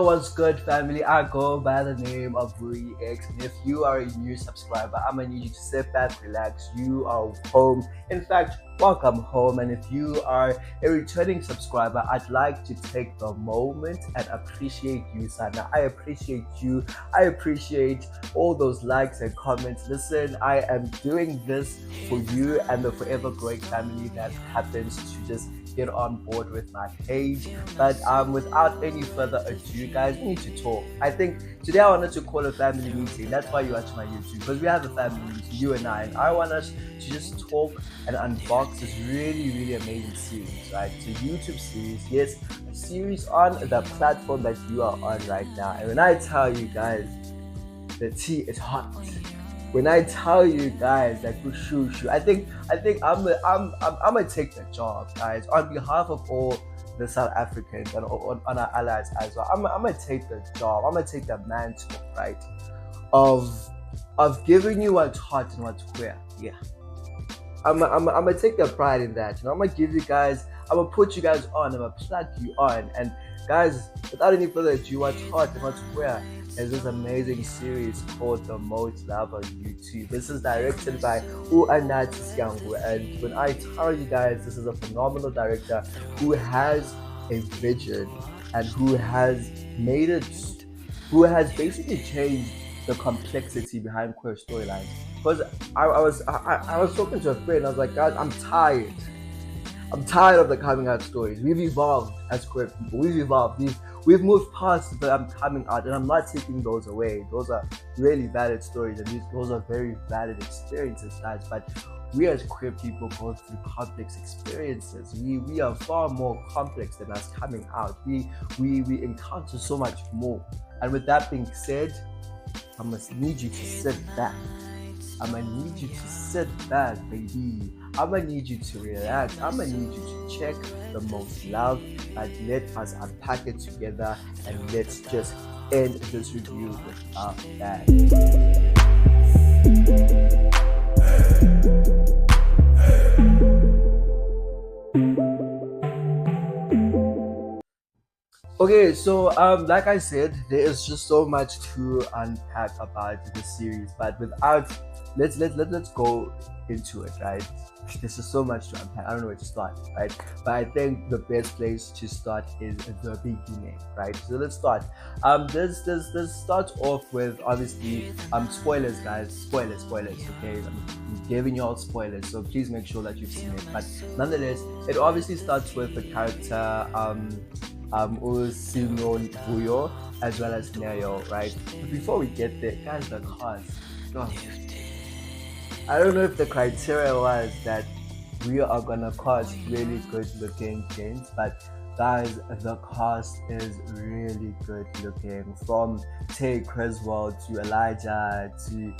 what's good, family? I go by the name of VUYI.X, and if you are a new subscriber, I'm gonna need you to sit back, relax. You are home. In fact, welcome home. And if you are a returning subscriber, I'd like to take the moment and appreciate you, Sana. I appreciate you. I appreciate all those likes and comments. Listen, I am doing this for you and the forever growing family that happens to just get on board with my page. But without any further ado, guys, we need to talk. I think today I wanted to call a family meeting. That's why you watch my YouTube, because we have a family meeting, you and I want us to just talk and unbox this really amazing series, right? It's a YouTube series, yes, a series on the platform that you are on right now. And when I tell you guys, the tea is hot. When I tell you guys, like, shoo, I think I'm gonna take the job, guys, on behalf of all the South Africans and on our allies as well. I'm gonna take the job. I'm gonna take the mantle, right, of giving you what's hot and what's queer. Yeah, I'm gonna take the pride in that. You know, I'm gonna give you guys. I'm gonna put you guys on. I'm gonna plug you on. And guys, without any further ado, what's hot and what's queer is this amazing series called The Most Love on YouTube. This is directed by Uanati Syangu, and when I tell you guys, this is a phenomenal director who has a vision and who has basically changed the complexity behind queer storylines. Because I was talking to a friend, I was like, guys, I'm tired of the coming out stories. We've evolved as queer people. We've evolved. We've moved past the coming out, and I'm not taking those away. Those are really valid stories, and those are very valid experiences, guys. But we as queer people go through complex experiences. We are far more complex than us coming out. We encounter so much more. And with that being said, I must need you to sit back. I'm gonna need you to sit back, baby. I'm gonna need you to relax. I'm gonna need you to check The Most Love, and let us unpack it together, and let's just end this review with a bang. Okay, so like I said, there is just so much to unpack about this series, but without let's go into it, right? There's just so much to unpack. I don't know where to start, right? But I think the best place to start is the beginning, right? So let's start. This starts off with, obviously, spoilers, guys. Spoilers. Okay, I'm giving you all spoilers, so please make sure that you've seen it. But nonetheless, it obviously starts with the character Usino Vuyo as well as Neo, right? But before we get there, guys, the cast. Oh, I don't know if the criteria was that we are gonna cast really good looking gents, but guys, the cast is really good looking. From Tay Creswell to Elijah to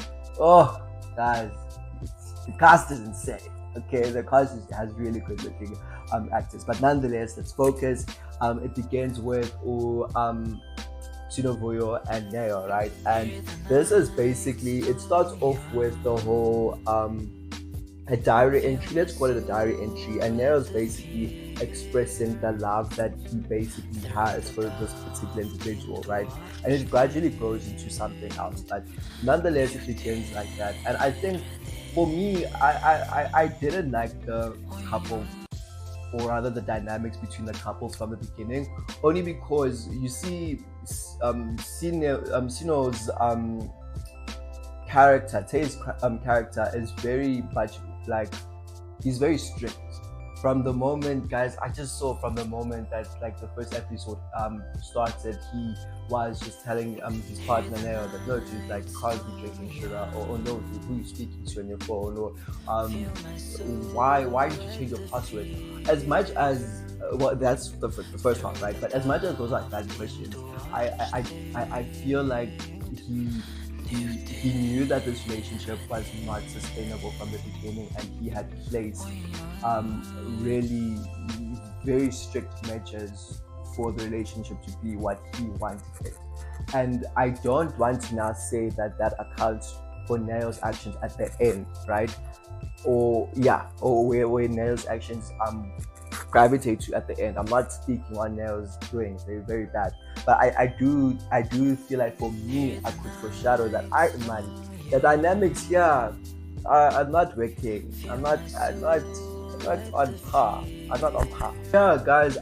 guys, the cast is insane. Okay, the cast has really good looking actors. But nonetheless, let's focus. It begins with Vuyo and Neo, right? And this is basically, it starts off with the whole a diary entry. Let's call it a diary entry. And Neo's basically expressing the love that he basically has for this particular individual, right? And it gradually grows into something else. But nonetheless, it begins like that. And I think for me, I didn't like the couple, or rather the dynamics between the couples from the beginning, only because you see Sino's character, Tay's character is very much like, he's very strict. From the moment, guys, I just saw from the moment that, like, the first episode started, he was just telling his partner Neo that, no, dude, like, can't be drinking sugar, or no, dude, who you speaking to on your phone, or why did you change your password? As much as well, that's the first one, right? But as much as those are bad questions, I feel like he knew that this relationship was not sustainable from the beginning, and he had placed really very strict measures for the relationship to be what he wanted it. And I don't want to now say that accounts for Neo's actions at the end, right? Or where Neo's actions gravitate to at the end. I'm not speaking on Neo's doing very, very bad, but I do feel like for me, I could foreshadow that man, the dynamics here are not working. I'm not on par. I'm not on par. Yeah, guys.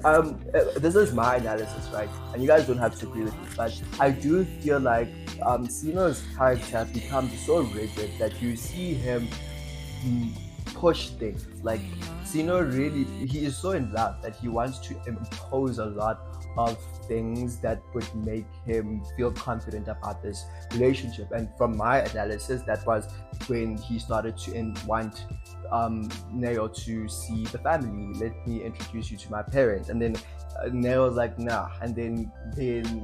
This is my analysis, right? And you guys don't have to agree with me, but I do feel like Sino's character becomes so rigid that you see him push things. Like Sino really, he is so in love that he wants to impose a lot of things that would make him feel confident about this relationship. And from my analysis, that was when he started to want Neo to see the family. Let me introduce you to my parents. And then Neo was like, nah. And then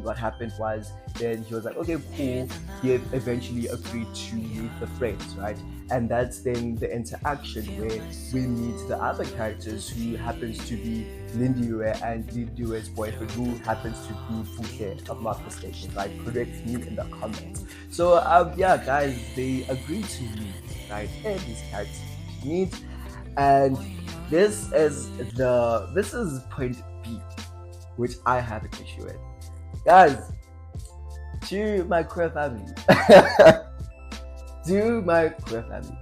what happened was, then he was like, okay, cool. He eventually agreed to meet the friends, right? And that's then the interaction where we meet the other characters, who happens to be Lindyue and Lindyue's boyfriend, who happens to be Fuke, if I'm not mistaken, right? Correct me in the comments. So yeah, guys, they agreed to meet, right? And these characters meet, and this is point B, which I have an issue with. Guys, to my queer family, to my queer family,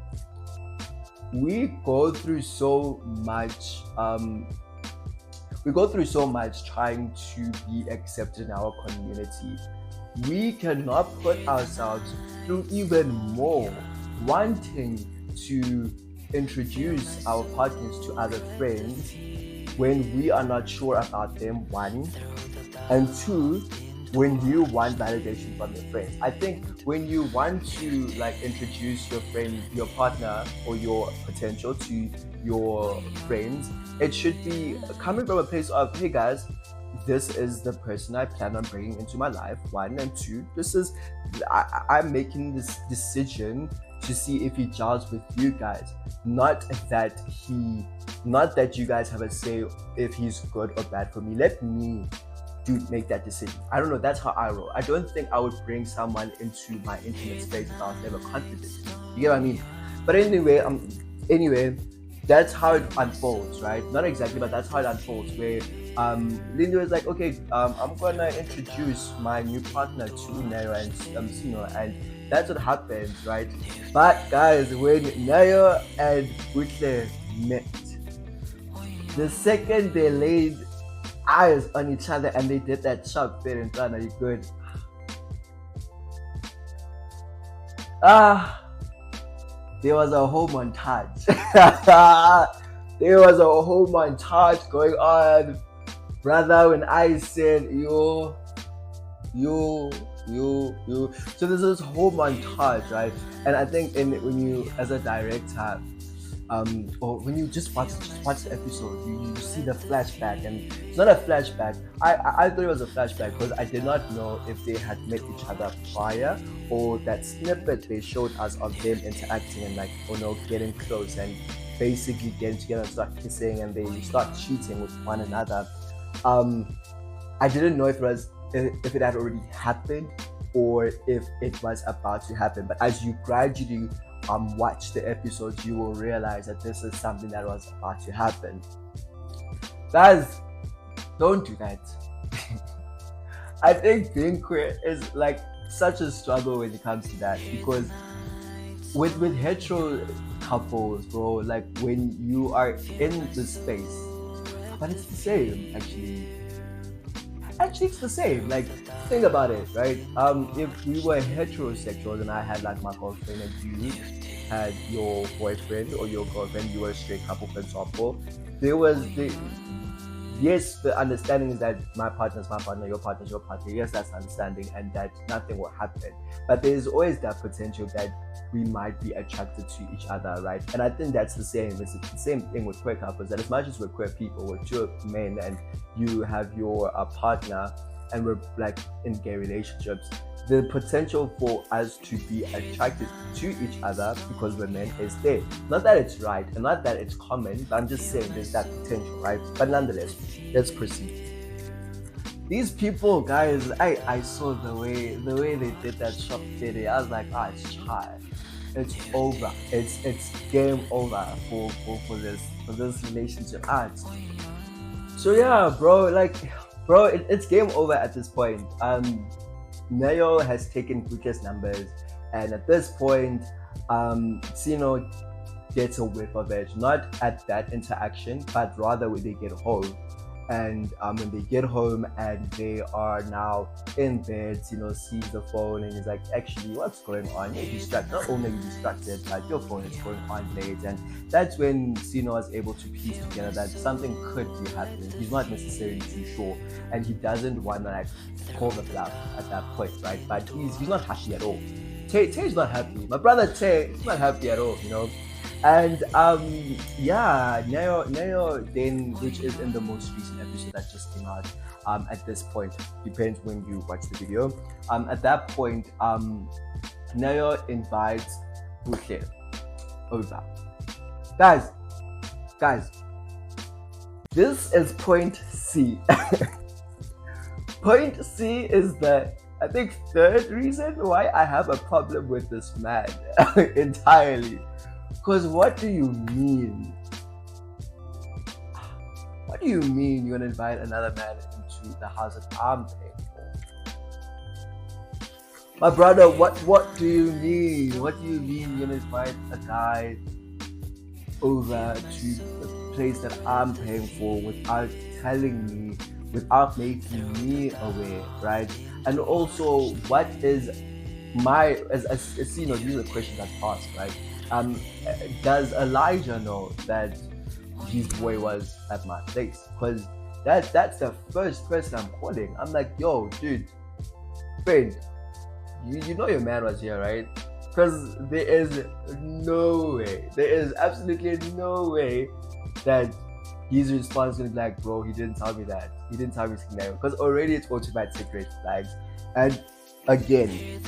we go through so much. We go through so much trying to be accepted in our community. We cannot put ourselves through even more wanting to introduce our partners to other friends when we are not sure about them, one, and two, when you want validation from your friends. I think when you want to like introduce your friend, your partner, or your potential to your friends, it should be coming from a place of, hey guys, this is the person I plan on bringing into my life, one, and two, I'm making this decision to see if he gels with you guys, not that you guys have a say if he's good or bad for me. Let me make that decision. I don't know, that's how I roll. I don't think I would bring someone into my intimate space without them confidence. You get what I mean? But anyway, that's how it unfolds, right? Not exactly, but that's how it unfolds, where Linda is like, okay, I'm gonna introduce my new partner to Nayo and Sino, and that's what happens, right? But guys, when Nayo and Utle met, the second they laid eyes on each other and they did that sharp bit in front of you, good. There was a whole montage. There was a whole montage going on, brother. When I said you. So there's this whole montage, right? And I think when you, as a director, or when you just watch the episode, you see the flashback, and it's not a flashback. I thought it was a flashback because I did not know if they had met each other prior, or that snippet they showed us of them interacting and like, getting close and basically getting together and start kissing and they start cheating with one another. I didn't know if it had already happened or if it was about to happen. But as you gradually watch the episodes, you will realize that this is something that was about to happen. Guys, don't do that. I think being queer is like such a struggle when it comes to that, because with hetero couples, bro, like when you are in the space, but it's the same actually it's the same. Like, think about it, right? If we were heterosexuals and I had like my girlfriend and you had your boyfriend or your girlfriend, you were a straight couple, for example, the understanding is that my partner's my partner, your partner's your partner. Yes, that's understanding, and that nothing will happen. But there's always that potential that we might be attracted to each other, right? And I think that's the same. It's the same thing with queer couples. That as much as we're queer people, we're two men, and you have your partner, and we're like in gay relationships, the potential for us to be attracted to each other because we're men is there. Not that it's right and not that it's common, but I'm just saying there's that potential, right? But nonetheless, let's proceed. These people, guys, I saw the way they did that shop video. I was like, it's child. It's over. It's game over for this relationship. So yeah, bro, like, bro, it's game over at this point. Neo has taken Puka's numbers, and at this point, Sino gets a whiff of it, not at that interaction, but rather when they get home. And when they get home and they are now in bed, sees the phone and he's like, actually, what's going on? You're distracted. Not only are you distracted, but your phone is going on late. And that's when Sino is able to piece together that something could be happening. He's not necessarily too sure. And he doesn't want to like call the bluff at that point, right? But he's not happy at all. Tay's not happy. My brother Tay is not happy at all. And yeah, Neo then, which is in the most recent episode that just came out, at this point, depends when you watch the video. At that point, Neo invites Buhle over. Guys, this is point C. Point C is the, I think, third reason why I have a problem with this man entirely. Because what do you mean? What do you mean you're gonna invite another man into the house that I'm paying for? My brother, what do you mean? What do you mean you're gonna invite a guy over to the place that I'm paying for without telling me, without making me aware, right? And also, what is my, as these are the questions I've asked, right? Does Elijah know that his boy was at my place? Because that's the first person I'm calling. I'm like, yo, dude, friend, you know your man was here, right? Because there is absolutely no way that his response is gonna be like, bro, he didn't tell me that. He didn't tell me something. Because already it's automatic red flags. And again,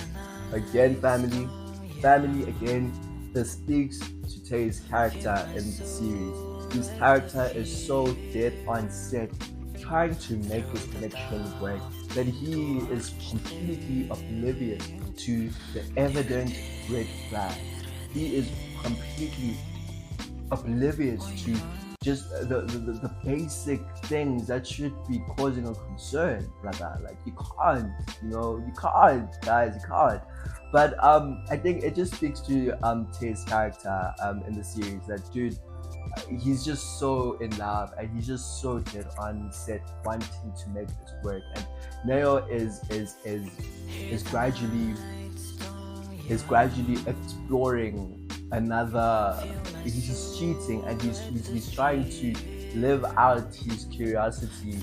family, again, this speaks to Tay's character in the series. His character is so dead on set, trying to make this connection work, that he is completely oblivious to the evident red flag. He is completely oblivious to just the basic things that should be causing a concern, brother. Like, you can't, guys, you can't. But I think it just speaks to Tay's character in the series, that dude, he's just so in love and he's just so dead on set, wanting to make this work. And Neo is gradually exploring another. He's cheating and he's trying to live out his curiosity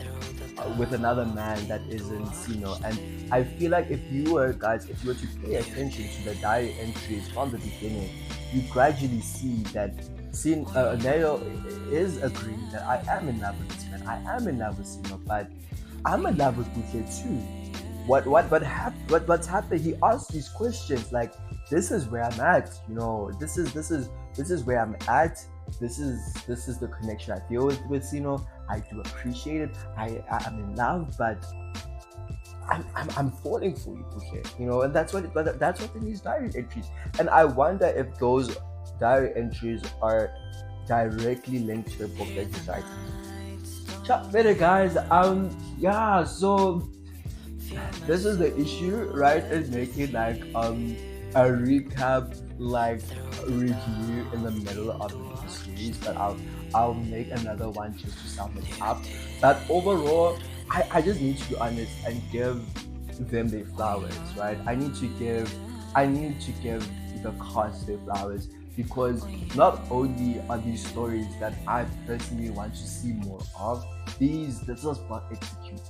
with another man that isn't Sino. And I feel like if you were to pay attention to the diary entries from the beginning, you gradually see that Neo is agreeing that I am in love with this man, I am in love with Sino, but I'm in love with Buhle too. What's happened? He asked these questions like, this is where I'm at, this is where I'm at. This is the connection I feel with Sino. I do appreciate it. I'm in love, but I'm falling for you, Buhle. And that's what in these diary entries. And I wonder if those diary entries are directly linked to the book that he's writing. Chat better, guys. Yeah. So this is the issue, right? Is making like a recap, like review in the middle of the series, but I'll make another one just to sum it up. But overall, I just need to be honest and give them their flowers, right? I need to give the cast their flowers, because not only are these stories that I personally want to see more of, this was well executed.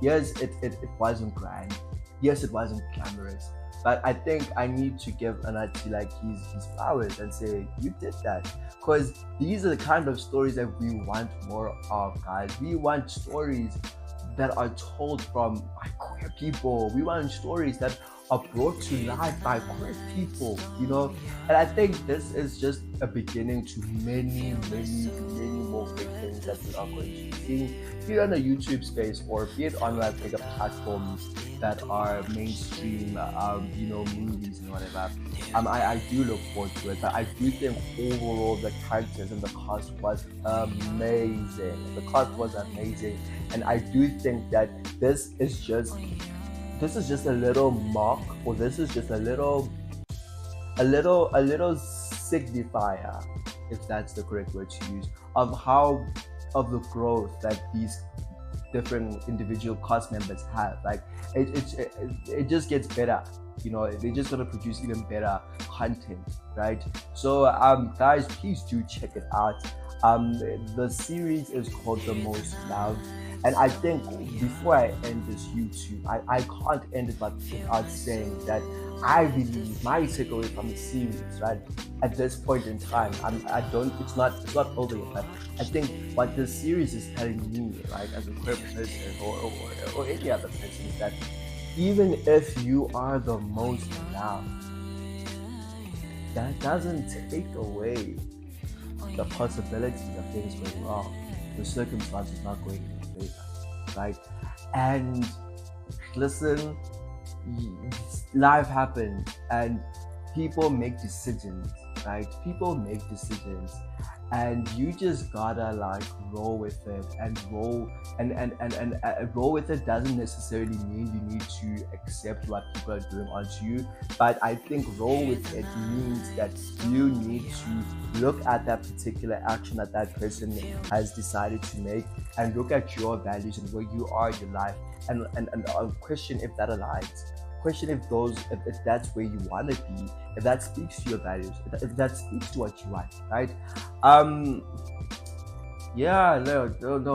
Yes, it wasn't grand. Yes, it wasn't glamorous. But I think I need to give Anati like his flowers and say, you did that. Because these are the kind of stories that we want more of, guys. We want stories that are told from queer people. We want stories that are brought to life by queer people, And I think this is just a beginning to many, many, many more more great things that we are going to be seeing, be it on the YouTube space or be it on like bigger platforms that are mainstream, movies and whatever. I do look forward to it, but I do think overall the characters and the cast was amazing. The cast was amazing, and I do think that this is just a little mark, or this is just a little signifier, if that's the correct word to use, of the growth that these different individual cast members have. Like it just gets better. They're just gonna produce even better content, right? So guys, please do check it out. The series is called The Most Loved, and I think before I end this YouTube, I can't end it without saying that I believe my takeaway from the series, right, at this point in time, it's not over yet, but I think what this series is telling me, right, as a queer person or any other person, is that even if you are the most loved, that doesn't take away the possibilities of things going wrong, the circumstances not going in your favor, right? And listen, life happens and people make decisions, right? People make decisions, and you just gotta like roll with it, and roll with it doesn't necessarily mean you need to accept what people are doing onto you, but I think roll with it means that you need to look at that particular action that that person has decided to make, and look at your values and where you are in your life, and question if that aligns. Question if that's where you want to be, if that speaks to your values, if that speaks to what you want, right? Yeah, no,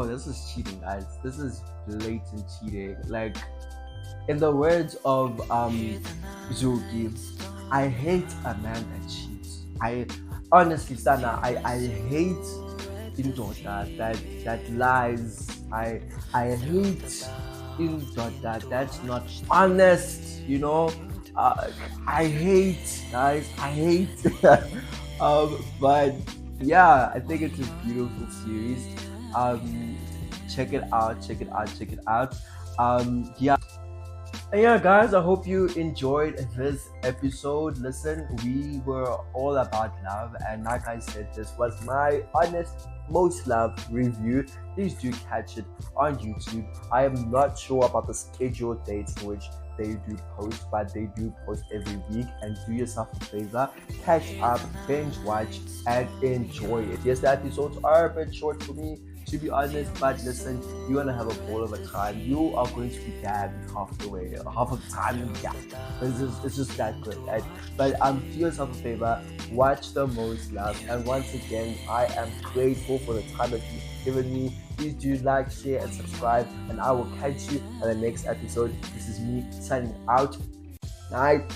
this is cheating, guys. This is blatant cheating. Like, in the words of Zuki, I hate a man that cheats. I honestly, Sana, I hate indoda that lies. I hate indoda that's not honest. I hate, guys. I hate. But yeah, I think it's a beautiful series. Check it out. Yeah. And yeah, guys, I hope you enjoyed this episode. Listen, we were all about love, and like I said, this was my honest most loved review. Please do catch it on YouTube. I am not sure about the scheduled dates in which they do post, but they do post every week. And do yourself a favor, catch up, binge watch, and enjoy it. Yes, the episodes are a bit short for me, to be honest, but listen, you're gonna have a ball of a time. You are going to be gagged half the way, half of the time. Yeah, it's just that good, right? But do yourself a favor, watch The Most Loved, and once again, I am grateful for the time that you've given me. Please do like, share, and subscribe, and I will catch you in the next episode. This is me signing out. Night.